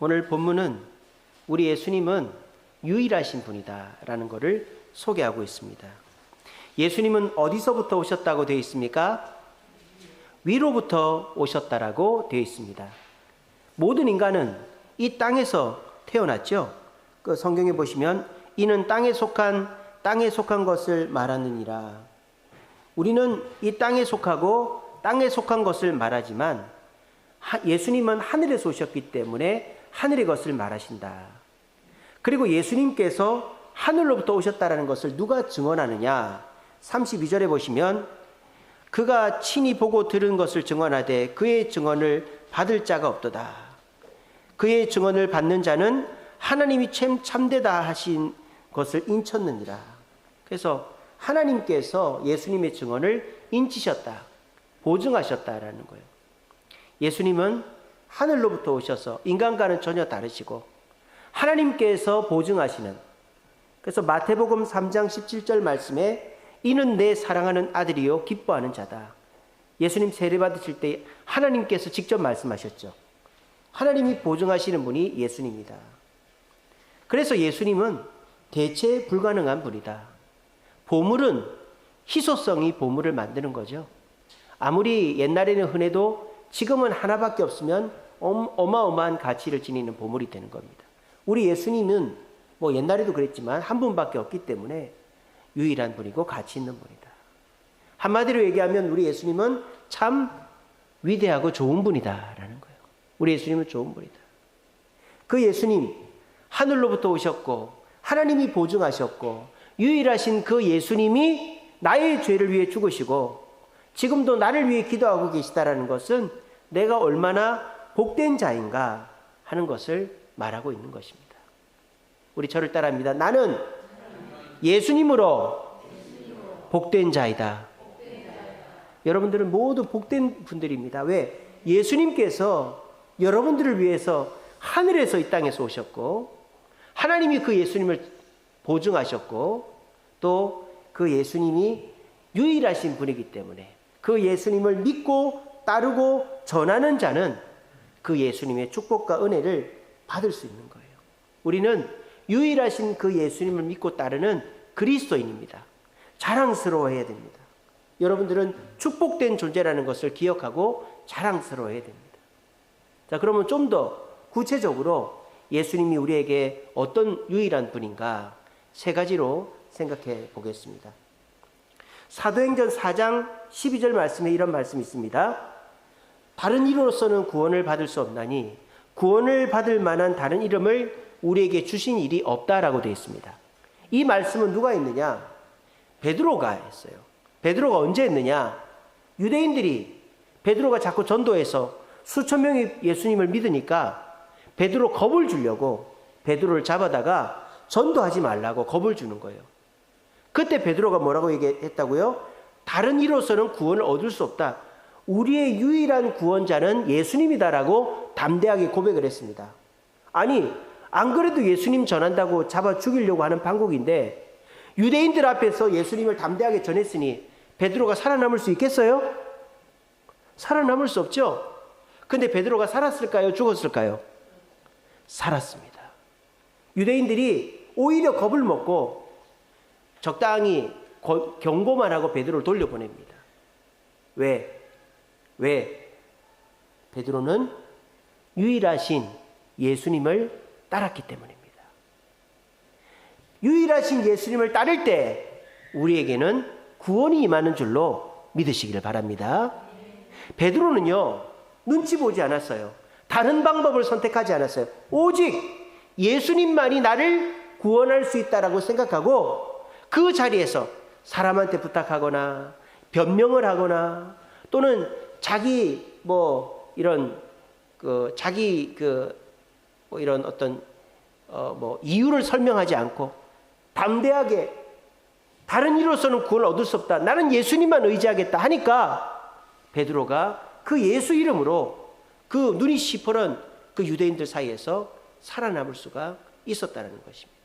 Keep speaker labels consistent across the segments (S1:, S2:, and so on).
S1: 오늘 본문은 우리 예수님은 유일하신 분이다라는 것을 소개하고 있습니다. 예수님은 어디서부터 오셨다고 되어 있습니까? 위로부터 오셨다라고 되어 있습니다. 모든 인간은 이 땅에서 태어났죠. 그 성경에 보시면 이는 땅에 속한 것을 말하느니라. 우리는 이 땅에 속하고 땅에 속한 것을 말하지만 예수님은 하늘에서 오셨기 때문에 하늘의 것을 말하신다. 그리고 예수님께서 하늘로부터 오셨다라는 것을 누가 증언하느냐? 32절에 보시면 그가 친히 보고 들은 것을 증언하되 그의 증언을 받을 자가 없도다. 그의 증언을 받는 자는 하나님이 참되다 하신 것을 인쳤느니라. 그래서 하나님께서 예수님의 증언을 인치셨다, 보증하셨다라는 거예요. 예수님은 하늘로부터 오셔서 인간과는 전혀 다르시고 하나님께서 보증하시는, 그래서 마태복음 3장 17절 말씀에 이는 내 사랑하는 아들이요 기뻐하는 자다. 예수님 세례 받으실 때 하나님께서 직접 말씀하셨죠. 하나님이 보증하시는 분이 예수님이다. 그래서 예수님은 대체 불가능한 분이다. 보물은 희소성이 보물을 만드는 거죠. 아무리 옛날에는 흔해도 지금은 하나밖에 없으면 어마어마한 가치를 지니는 보물이 되는 겁니다. 우리 예수님은 뭐 옛날에도 그랬지만 한 분밖에 없기 때문에 유일한 분이고 가치 있는 분이다. 한마디로 얘기하면 우리 예수님은 참 위대하고 좋은 분이다라는 거예요. 우리 예수님은 좋은 분이다. 그 예수님 하늘로부터 오셨고 하나님이 보증하셨고 유일하신 그 예수님이 나의 죄를 위해 죽으시고 지금도 나를 위해 기도하고 계시다라는 것은 내가 얼마나 복된 자인가 하는 것을 말하고 있는 것입니다. 우리 저를 따라합니다. 나는 예수님으로 복된 자이다. 여러분들은 모두 복된 분들입니다. 왜? 예수님께서 여러분들을 위해서 하늘에서 이 땅에서 오셨고 하나님이 그 예수님을 보증하셨고 또 그 예수님이 유일하신 분이기 때문에 그 예수님을 믿고 따르고 전하는 자는 그 예수님의 축복과 은혜를 받을 수 있는 거예요. 우리는 유일하신 그 예수님을 믿고 따르는 그리스도인입니다. 자랑스러워해야 됩니다. 여러분들은 축복된 존재라는 것을 기억하고 자랑스러워해야 됩니다. 자, 그러면 좀 더 구체적으로 예수님이 우리에게 어떤 유일한 분인가 세 가지로 생각해 보겠습니다. 사도행전 4장 12절 말씀에 이런 말씀이 있습니다. 다른 이로서는 구원을 받을 수 없나니 구원을 받을 만한 다른 이름을 우리에게 주신 일이 없다라고 되어 있습니다. 이 말씀은 누가 했느냐? 베드로가 했어요. 베드로가 언제 했느냐? 유대인들이 베드로가 자꾸 전도해서 수천 명이 예수님을 믿으니까 베드로 겁을 주려고 베드로를 잡아다가 전도하지 말라고 겁을 주는 거예요. 그때 베드로가 뭐라고 얘기했다고요? 다른 이로서는 구원을 얻을 수 없다. 우리의 유일한 구원자는 예수님이다라고 담대하게 고백을 했습니다. 아니, 안 그래도 예수님 전한다고 잡아 죽이려고 하는 판국인데 유대인들 앞에서 예수님을 담대하게 전했으니 베드로가 살아남을 수 있겠어요? 살아남을 수 없죠. 근데 베드로가 살았을까요? 죽었을까요? 살았습니다. 유대인들이 오히려 겁을 먹고 적당히 경고만 하고 베드로를 돌려보냅니다. 왜? 베드로는 유일하신 예수님을 따랐기 때문입니다. 유일하신 예수님을 따를 때 우리에게는 구원이 임하는 줄로 믿으시기를 바랍니다. 베드로는요, 눈치 보지 않았어요. 다른 방법을 선택하지 않았어요. 오직 예수님만이 나를 구원할 수 있다라고 생각하고 그 자리에서 사람한테 부탁하거나 변명을 하거나 또는 자기 이런 어떤 이유를 설명하지 않고 담대하게 다른 이로서는 구원을 얻을 수 없다. 나는 예수님만 의지하겠다 하니까 베드로가 그 예수 이름으로 그 눈이 시퍼런 그 유대인들 사이에서 살아남을 수가 있었다는 것입니다.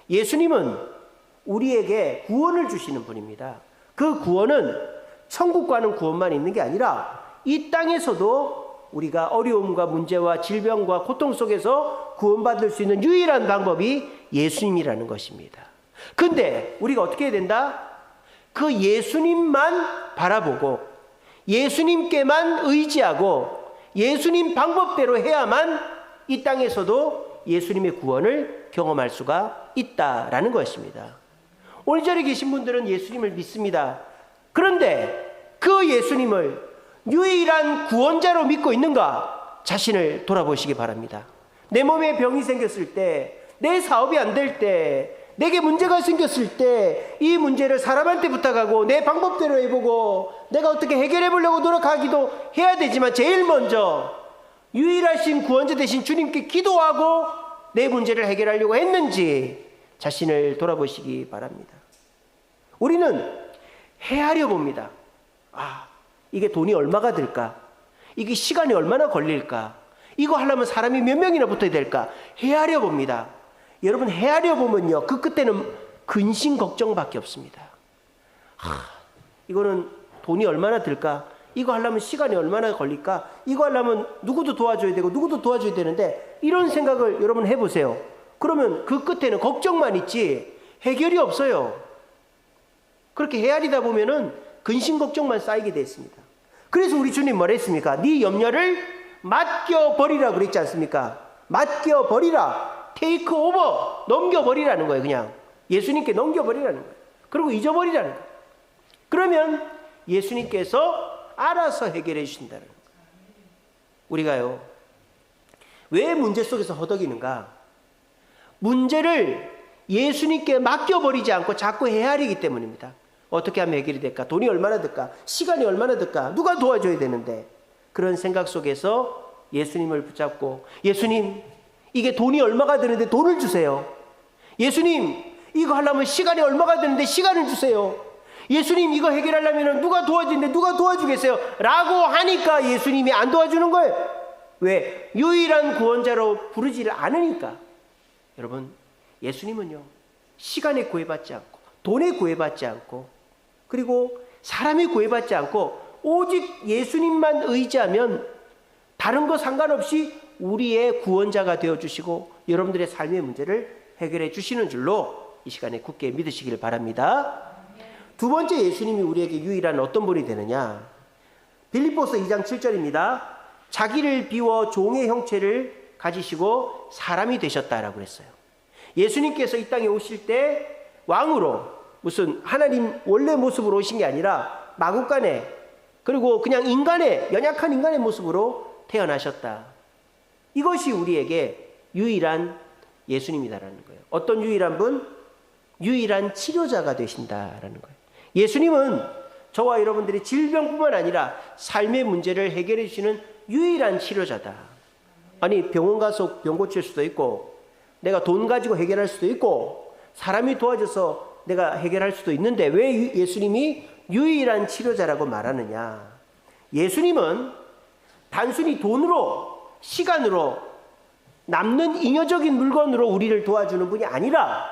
S1: 예수님은 우리에게 구원을 주시는 분입니다. 그 구원은 천국 가는 구원만 있는 게 아니라 이 땅에서도 우리가 어려움과 문제와 질병과 고통 속에서 구원받을 수 있는 유일한 방법이 예수님이라는 것입니다. 근데 우리가 어떻게 해야 된다? 그 예수님만 바라보고 예수님께만 의지하고 예수님 방법대로 해야만 이 땅에서도 예수님의 구원을 경험할 수가 있다라는 것입니다. 오늘 이 자리에 계신 분들은 예수님을 믿습니다. 그런데 그 예수님을 유일한 구원자로 믿고 있는가? 자신을 돌아보시기 바랍니다. 내 몸에 병이 생겼을 때, 내 사업이 안 될 때, 내게 문제가 생겼을 때 이 문제를 사람한테 부탁하고 내 방법대로 해보고 내가 어떻게 해결해 보려고 노력하기도 해야 되지만 제일 먼저 유일하신 구원자 되신 주님께 기도하고 내 문제를 해결하려고 했는지 자신을 돌아보시기 바랍니다. 우리는 헤아려 봅니다. 이게 돈이 얼마가 들까? 이게 시간이 얼마나 걸릴까? 이거 하려면 사람이 몇 명이나 붙어야 될까? 헤아려 봅니다. 여러분 헤아려 보면요, 그 끝에는 근심 걱정밖에 없습니다. 이거는 돈이 얼마나 들까? 이거 하려면 시간이 얼마나 걸릴까? 이거 하려면 누구도 도와줘야 되고 누구도 도와줘야 되는데, 이런 생각을 여러분 해보세요. 그러면 그 끝에는 걱정만 있지 해결이 없어요. 그렇게 헤아리다 보면은 근심 걱정만 쌓이게 됐습니다. 그래서 우리 주님 뭐라 했습니까? 네 염려를 맡겨버리라 그랬지 않습니까? 맡겨버리라. 테이크 오버. 넘겨버리라는 거예요. 그냥 예수님께 넘겨버리라는 거예요. 그리고 잊어버리라는 거예요. 그러면 예수님께서 알아서 해결해 주신다는 거예요. 우리가요, 왜 문제 속에서 허덕이는가? 문제를 예수님께 맡겨버리지 않고 자꾸 헤아리기 때문입니다. 어떻게 하면 해결이 될까? 돈이 얼마나 들까? 시간이 얼마나 들까? 누가 도와줘야 되는데? 그런 생각 속에서 예수님을 붙잡고, 예수님, 이게 돈이 얼마가 드는데 돈을 주세요. 예수님, 이거 하려면 시간이 얼마가 드는데 시간을 주세요. 예수님, 이거 해결하려면 누가 도와주는데 누가 도와주겠어요? 라고 하니까 예수님이 안 도와주는 거예요. 왜? 유일한 구원자로 부르지를 않으니까. 여러분, 예수님은요, 시간에 구애받지 않고 돈에 구애받지 않고 그리고 사람이 구애받지 않고 오직 예수님만 의지하면 다른 거 상관없이 우리의 구원자가 되어주시고 여러분들의 삶의 문제를 해결해 주시는 줄로 이 시간에 굳게 믿으시길 바랍니다. 두 번째, 예수님이 우리에게 유일한 어떤 분이 되느냐? 빌립보서 2장 7절입니다. 자기를 비워 종의 형체를 가지시고 사람이 되셨다라고 했어요. 예수님께서 이 땅에 오실 때 왕으로, 무슨 하나님 원래 모습으로 오신 게 아니라 마구간에, 그리고 그냥 인간의, 연약한 인간의 모습으로 태어나셨다. 이것이 우리에게 유일한 예수님이다라는 거예요. 어떤 유일한 분? 유일한 치료자가 되신다라는 거예요. 예수님은 저와 여러분들의 질병뿐만 아니라 삶의 문제를 해결해 주시는 유일한 치료자다. 아니, 병원 가서 병 고칠 수도 있고, 내가 돈 가지고 해결할 수도 있고, 사람이 도와줘서 내가 해결할 수도 있는데 왜 예수님이 유일한 치료자라고 말하느냐? 예수님은 단순히 돈으로, 시간으로, 남는 잉여적인 물건으로 우리를 도와주는 분이 아니라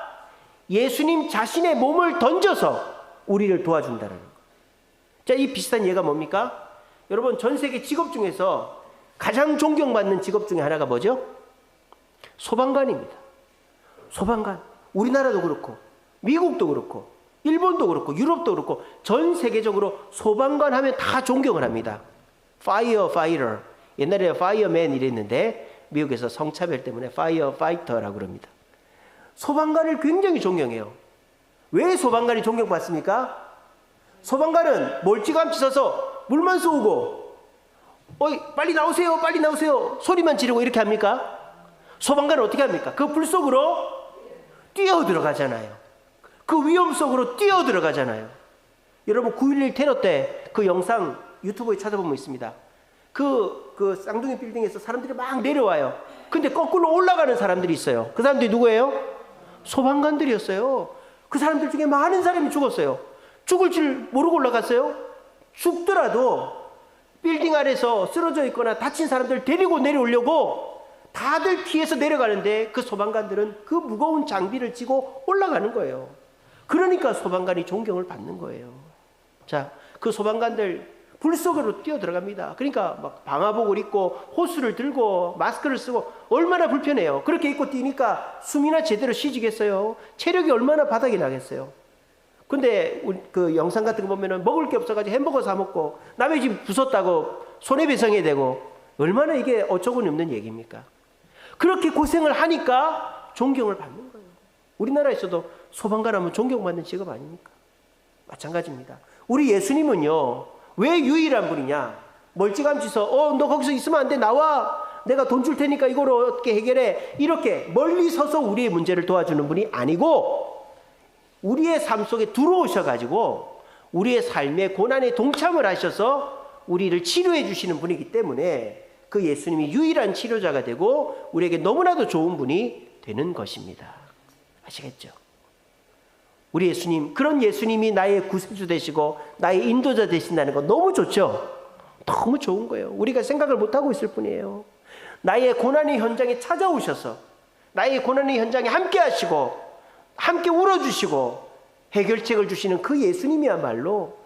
S1: 예수님 자신의 몸을 던져서 우리를 도와준다는 거예요. 자, 이 비슷한 예가 뭡니까? 여러분, 전 세계 직업 중에서 가장 존경받는 직업 중에 하나가 뭐죠? 소방관입니다. 소방관. 우리나라도 그렇고 미국도 그렇고 일본도 그렇고 유럽도 그렇고 전 세계적으로 소방관 하면 다 존경을 합니다. 파이터. 옛날에 파이어맨 이랬는데 미국에서 성차별 때문에 파이어파이터라고 그럽니다. 소방관을 굉장히 존경해요. 왜 소방관이 존경받습니까? 소방관은 멀찌감치 서서 물만 쏘고, 어이, 빨리 나오세요, 빨리 나오세요 소리만 지르고 이렇게 합니까? 소방관은 어떻게 합니까? 그 불 속으로 뛰어 들어가잖아요. 그 위험 속으로 뛰어 들어가잖아요. 여러분, 9.11 테러 때 그 영상 유튜브에 찾아보면 있습니다. 그 쌍둥이 빌딩에서 사람들이 막 내려와요. 근데 거꾸로 올라가는 사람들이 있어요. 그 사람들이 누구예요? 소방관들이었어요. 그 사람들 중에 많은 사람이 죽었어요. 죽을 줄 모르고 올라갔어요. 죽더라도 빌딩 아래서 쓰러져 있거나 다친 사람들 데리고 내려오려고 다들 피해서 내려가는데 그 소방관들은 그 무거운 장비를 지고 올라가는 거예요. 그러니까 소방관이 존경을 받는 거예요. 자, 그 소방관들 불 속으로 뛰어 들어갑니다. 그러니까 막 방화복을 입고 호스를 들고 마스크를 쓰고 얼마나 불편해요. 그렇게 입고 뛰니까 숨이나 제대로 쉬지겠어요? 체력이 얼마나 바닥이 나겠어요? 근데 그 영상 같은 거 보면은 먹을 게 없어가지고 햄버거 사 먹고 남의 집 부쉈다고 손해배상해야 되고 얼마나 이게 어처구니 없는 얘기입니까? 그렇게 고생을 하니까 존경을 받는 거예요. 우리나라에서도 소방관하면 존경받는 직업 아닙니까? 마찬가지입니다. 우리 예수님은요, 왜 유일한 분이냐? 멀찌감치서 너 거기서 있으면 안 돼, 나와, 내가 돈 줄 테니까 이걸 어떻게 해결해, 이렇게 멀리 서서 우리의 문제를 도와주는 분이 아니고 우리의 삶 속에 들어오셔가지고 우리의 삶의 고난에 동참을 하셔서 우리를 치료해 주시는 분이기 때문에 그 예수님이 유일한 치료자가 되고 우리에게 너무나도 좋은 분이 되는 것입니다. 아시겠죠? 우리 예수님, 그런 예수님이 나의 구세주 되시고 나의 인도자 되신다는 거 너무 좋죠? 너무 좋은 거예요. 우리가 생각을 못하고 있을 뿐이에요. 나의 고난의 현장에 찾아오셔서 나의 고난의 현장에 함께 하시고 함께 울어주시고 해결책을 주시는 그 예수님이야말로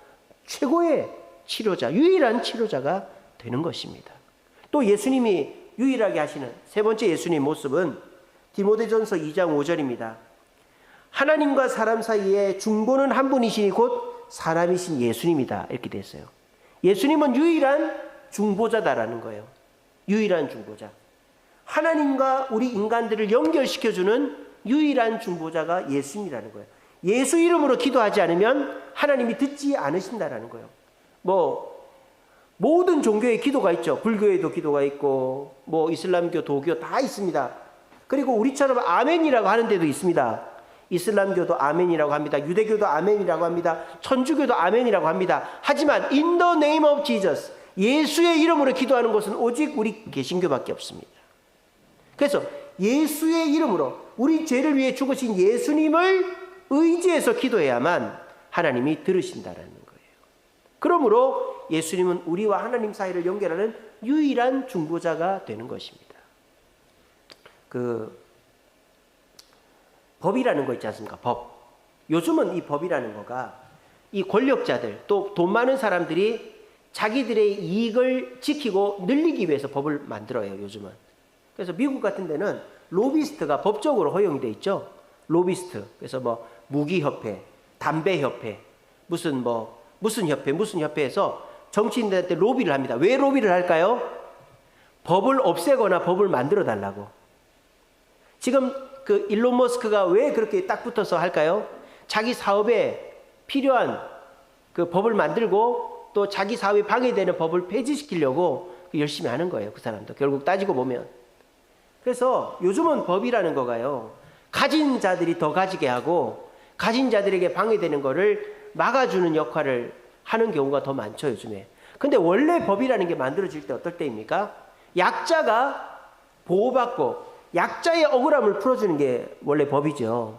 S1: 최고의 치료자, 유일한 치료자가 되는 것입니다. 또 예수님이 유일하게 하시는 세 번째 예수님의 모습은 디모데전서 2장 5절입니다. 하나님과 사람 사이에 중보는 한 분이시니 곧 사람이신 예수님이다. 이렇게 돼 있어요. 예수님은 유일한 중보자다라는 거예요. 유일한 중보자. 하나님과 우리 인간들을 연결시켜주는 유일한 중보자가 예수님이라는 거예요. 예수 이름으로 기도하지 않으면 하나님이 듣지 않으신다라는 거예요. 모든 종교의 기도가 있죠. 불교에도 기도가 있고 이슬람교, 도교 다 있습니다. 그리고 우리처럼 아멘이라고 하는 데도 있습니다. 이슬람교도 아멘이라고 합니다. 유대교도 아멘이라고 합니다. 천주교도 아멘이라고 합니다. 하지만 in the name of Jesus, 예수의 이름으로 기도하는 곳은 오직 우리 개신교밖에 없습니다. 그래서 예수의 이름으로 우리 죄를 위해 죽으신 예수님을 의지해서 기도해야만 하나님이 들으신다라는 거예요. 그러므로 예수님은 우리와 하나님 사이를 연결하는 유일한 중보자가 되는 것입니다. 법이라는 거 있지 않습니까? 법. 요즘은 이 법이라는 거가 이 권력자들 또 돈 많은 사람들이 자기들의 이익을 지키고 늘리기 위해서 법을 만들어요, 요즘은. 그래서 미국 같은 데는 로비스트가 법적으로 허용이 돼 있죠. 로비스트. 그래서 무기협회, 담배협회, 무슨 협회에서 정치인들한테 로비를 합니다. 왜 로비를 할까요? 법을 없애거나 법을 만들어 달라고. 지금 그 일론 머스크가 왜 그렇게 딱 붙어서 할까요? 자기 사업에 필요한 그 법을 만들고 또 자기 사업에 방해되는 법을 폐지시키려고 열심히 하는 거예요. 그 사람도 결국 따지고 보면. 그래서 요즘은 법이라는 거가요, 가진 자들이 더 가지게 하고 가진 자들에게 방해되는 거를 막아주는 역할을 하는 경우가 더 많죠, 요즘에. 근데 원래 법이라는 게 만들어질 때 어떨 때입니까? 약자가 보호받고 약자의 억울함을 풀어주는 게 원래 법이죠.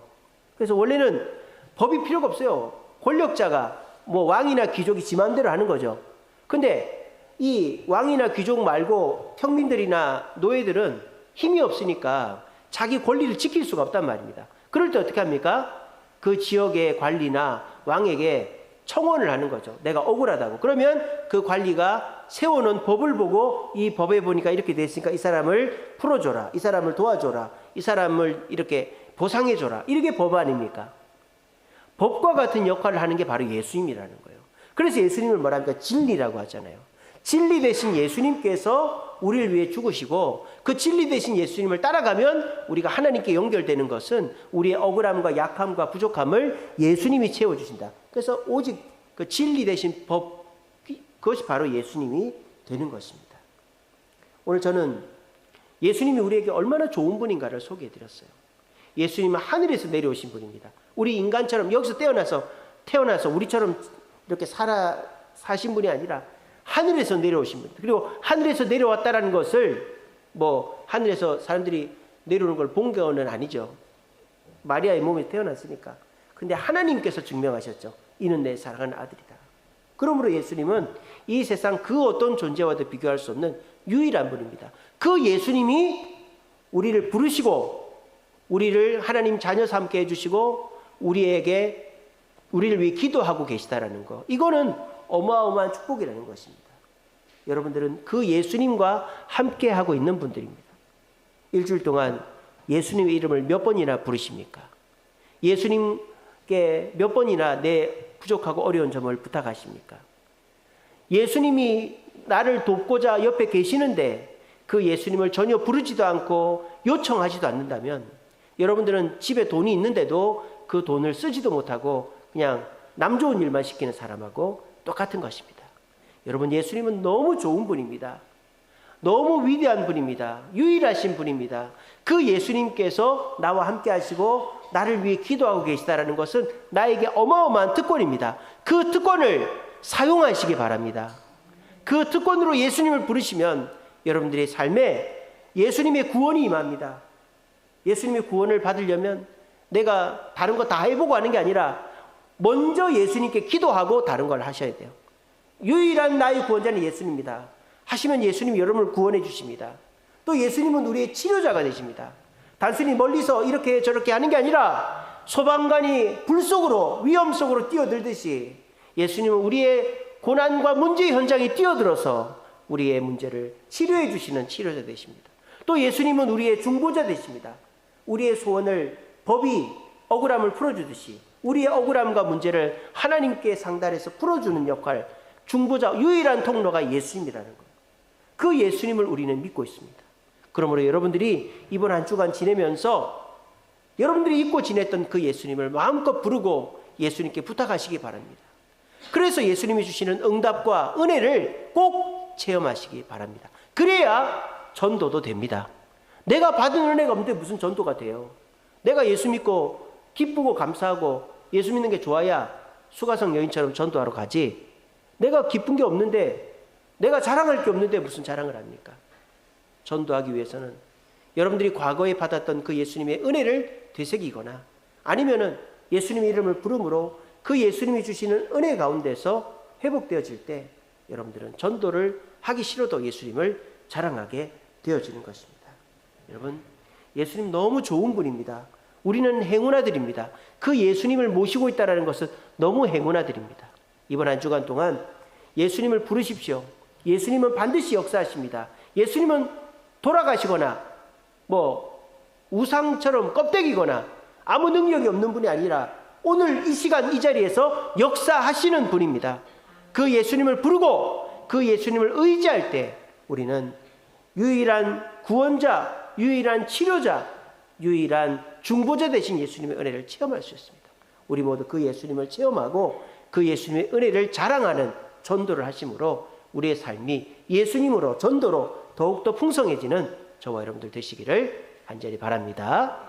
S1: 그래서 원래는 법이 필요가 없어요. 권력자가 왕이나 귀족이 지 맘대로 하는 거죠. 근데 이 왕이나 귀족 말고 평민들이나 노예들은 힘이 없으니까 자기 권리를 지킬 수가 없단 말입니다. 그럴 때 어떻게 합니까? 그 지역의 관리나 왕에게 청원을 하는 거죠. 내가 억울하다고. 그러면 그 관리가 세워놓은 법을 보고 이 법에 보니까 이렇게 됐으니까 이 사람을 풀어줘라, 이 사람을 도와줘라, 이 사람을 이렇게 보상해줘라, 이게 법 아닙니까? 법과 같은 역할을 하는 게 바로 예수님이라는 거예요. 그래서 예수님을 뭐랍니까? 진리라고 하잖아요. 진리 대신 예수님께서 우리를 위해 죽으시고 그 진리 대신 예수님을 따라가면 우리가 하나님께 연결되는 것은 우리의 억울함과 약함과 부족함을 예수님이 채워주신다. 그래서 오직 그 진리 대신 법, 그것이 바로 예수님이 되는 것입니다. 오늘 저는 예수님이 우리에게 얼마나 좋은 분인가를 소개해드렸어요. 예수님은 하늘에서 내려오신 분입니다. 우리 인간처럼 여기서 태어나서 우리처럼 이렇게 사신 분이 아니라 하늘에서 내려오신 분. 그리고 하늘에서 내려왔다라는 것을 하늘에서 사람들이 내려오는 걸 본 거는 아니죠. 마리아의 몸에 태어났으니까. 근데 하나님께서 증명하셨죠. 이는 내 사랑하는 아들이다. 그러므로 예수님은 이 세상 그 어떤 존재와도 비교할 수 없는 유일한 분입니다. 그 예수님이 우리를 부르시고 우리를 하나님 자녀 삼게 해주시고 우리를 위해 기도하고 계시다라는 거. 이거는 어마어마한 축복이라는 것입니다. 여러분들은 그 예수님과 함께 하고 있는 분들입니다. 일주일 동안 예수님의 이름을 몇 번이나 부르십니까? 예수님께 몇 번이나 내 부족하고 어려운 점을 부탁하십니까? 예수님이 나를 돕고자 옆에 계시는데 그 예수님을 전혀 부르지도 않고 요청하지도 않는다면 여러분들은 집에 돈이 있는데도 그 돈을 쓰지도 못하고 그냥 남 좋은 일만 시키는 사람하고 똑같은 것입니다. 여러분, 예수님은 너무 좋은 분입니다. 너무 위대한 분입니다. 유일하신 분입니다. 그 예수님께서 나와 함께 하시고 나를 위해 기도하고 계시다는 것은 나에게 어마어마한 특권입니다. 그 특권을 사용하시기 바랍니다. 그 특권으로 예수님을 부르시면 여러분들의 삶에 예수님의 구원이 임합니다. 예수님의 구원을 받으려면 내가 다른 거 다 해보고 하는 게 아니라 먼저 예수님께 기도하고 다른 걸 하셔야 돼요. 유일한 나의 구원자는 예수님입니다. 하시면 예수님이 여러분을 구원해 주십니다. 또 예수님은 우리의 치료자가 되십니다. 단순히 멀리서 이렇게 저렇게 하는 게 아니라 소방관이 불 속으로 위험 속으로 뛰어들듯이 예수님은 우리의 고난과 문제 현장에 뛰어들어서 우리의 문제를 치료해 주시는 치료자 되십니다. 또 예수님은 우리의 중보자 되십니다. 우리의 소원을 법이 억울함을 풀어주듯이 우리의 억울함과 문제를 하나님께 상달해서 풀어주는 역할, 중보자 유일한 통로가 예수님이라는 거예요. 그 예수님을 우리는 믿고 있습니다. 그러므로 여러분들이 이번 한 주간 지내면서 여러분들이 잊고 지냈던 그 예수님을 마음껏 부르고 예수님께 부탁하시기 바랍니다. 그래서 예수님이 주시는 응답과 은혜를 꼭 체험하시기 바랍니다. 그래야 전도도 됩니다. 내가 받은 은혜가 없는데 무슨 전도가 돼요? 내가 예수 믿고 기쁘고 감사하고 예수 믿는 게 좋아야 수가성 여인처럼 전도하러 가지. 내가 기쁜 게 없는데, 내가 자랑할 게 없는데 무슨 자랑을 합니까? 전도하기 위해서는 여러분들이 과거에 받았던 그 예수님의 은혜를 되새기거나 아니면은 예수님의 이름을 부름으로 그 예수님이 주시는 은혜 가운데서 회복되어질 때 여러분들은 전도를 하기 싫어도 예수님을 자랑하게 되어지는 것입니다. 여러분, 예수님 너무 좋은 분입니다. 우리는 행운아들입니다. 그 예수님을 모시고 있다는 것은 너무 행운아들입니다. 이번 한 주간 동안 예수님을 부르십시오. 예수님은 반드시 역사하십니다. 예수님은 돌아가시거나 우상처럼 껍데기거나 아무 능력이 없는 분이 아니라 오늘 이 시간 이 자리에서 역사하시는 분입니다. 그 예수님을 부르고 그 예수님을 의지할 때 우리는 유일한 구원자, 유일한 치료자, 유일한 중보자 되신 예수님의 은혜를 체험할 수 있습니다. 우리 모두 그 예수님을 체험하고 그 예수님의 은혜를 자랑하는 전도를 하심으로 우리의 삶이 예수님으로 전도로 더욱더 풍성해지는 저와 여러분들 되시기를 간절히 바랍니다.